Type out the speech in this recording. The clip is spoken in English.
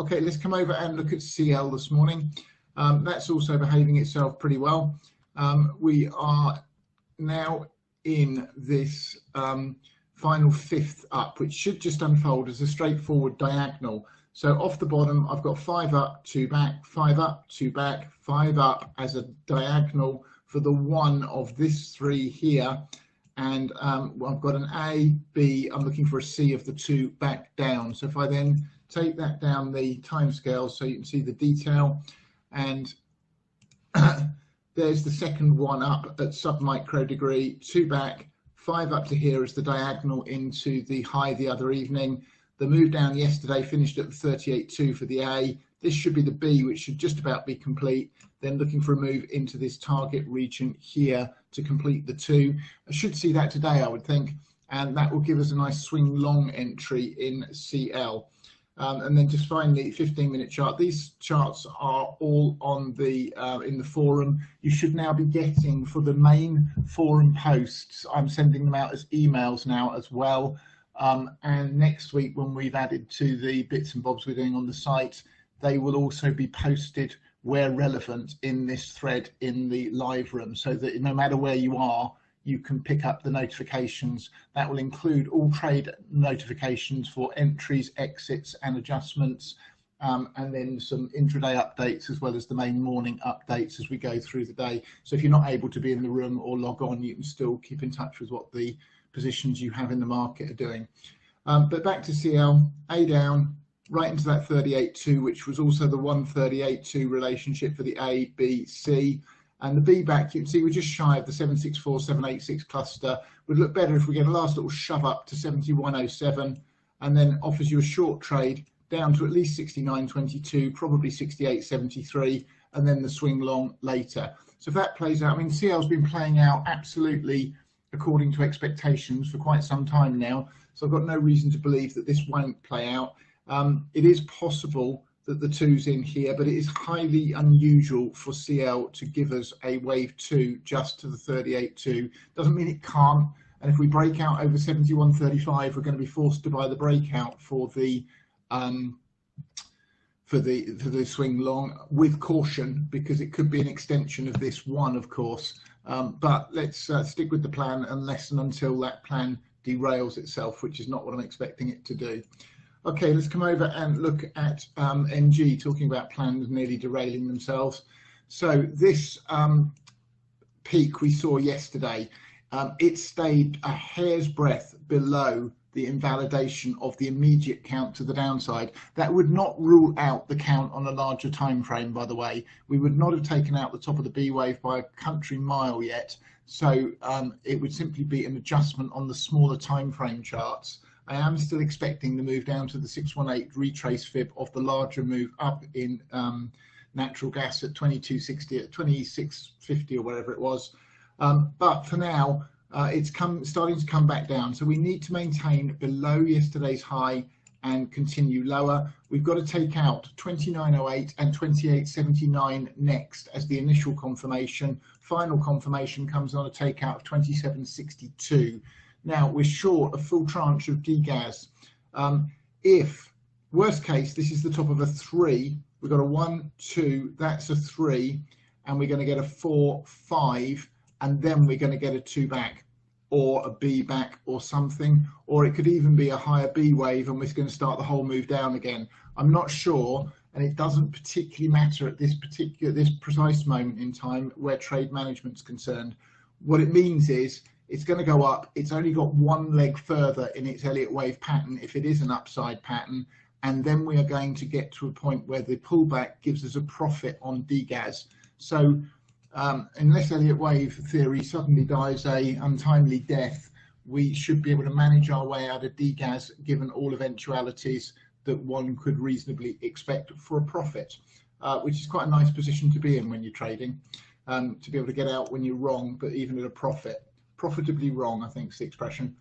Okay, let's come over and look at CL this morning. That's also behaving itself pretty well. We are now in this final fifth up, which should just unfold as a straightforward diagonal. So off the bottom, I've got 5 up, 2 back, 5 up, 2 back, 5 up as a diagonal for the one of this 3 here. And I've got an A, B, I'm looking for a C of the 2 back down. So if I then take that down the time scale so you can see the detail, and there's the second one up at sub-micro degree, 2 back, 5 up to here as the diagonal into the high the other evening. The move down yesterday finished at the 38.2 for the A. This should be the B, which should just about be complete. Then looking for a move into this target region here to complete the 2. I should see that today, I would think, and that will give us a nice swing long entry in CL. And then just finally, 15-minute chart. These charts are all on the in the forum. You should now be getting, for the main forum posts, I'm sending them out as emails now as well. And next week, when we've added to the bits and bobs we're doing on the site, they will also be posted where relevant in this thread in the live room, so that no matter where you are, you can pick up the notifications. That will include all trade notifications for entries, exits and adjustments, and then some intraday updates as well as the main morning updates as we go through the day. So if you're not able to be in the room or log on, you can still keep in touch with what the positions you have in the market are doing. But back to CL, A down, right into that 38.2, which was also the 138.2 relationship for the A, B, C. And the B back, you can see we're just shy of the 764, 786 cluster. Would look better if we get a last little shove up to 71.07 and then offers you a short trade down to at least 69.22, probably 68.73, and then the swing long later. So if that plays out, I mean, CL's been playing out absolutely according to expectations for quite some time now. So I've got no reason to believe that this won't play out. It is possible that the 2's in here, but it is highly unusual for CL to give us a wave 2 just to the 38.2. Doesn't mean it can't. And if we break out over 71.35, we're going to be forced to buy the breakout for the swing long with caution, because it could be an extension of this one, of course. But let's stick with the plan unless and until that plan derails itself, which is not what I'm expecting it to do. Okay, let's come over and look at NG, talking about plans nearly derailing themselves. So this peak we saw yesterday, it stayed a hair's breadth below the invalidation of the immediate count to the downside. That would not rule out the count on a larger time frame, by the way. We would not have taken out the top of the B wave by a country mile yet. So it would simply be an adjustment on the smaller time frame charts. I am still expecting the move down to the 618 retrace fib of the larger move up in natural gas at 2260, at 2650 or whatever it was. But for now, it's starting to come back down. So we need to maintain below yesterday's high and continue lower. We've got to take out 2908 and 2879 next as the initial confirmation. Final confirmation comes on a takeout of 2762. Now we're short a full tranche of degas. If worst case, this is the top of a 3, we've got a 1, 2, that's a 3, and we're going to get a 4, 5, and then we're going to get a 2 back or a B back or something, or it could even be a higher B wave and we're going to start the whole move down again. I'm not sure, and it doesn't particularly matter at this precise moment in time where trade management's concerned. What it means is it's going to go up. It's only got one leg further in its Elliott Wave pattern if it is an upside pattern, and then we are going to get to a point where the pullback gives us a profit on degas. So unless Elliott Wave theory suddenly dies a untimely death, we should be able to manage our way out of degas given all eventualities that one could reasonably expect for a profit, which is quite a nice position to be in when you're trading, to be able to get out when you're wrong, but even at a profit. Profitably wrong, I think is the expression.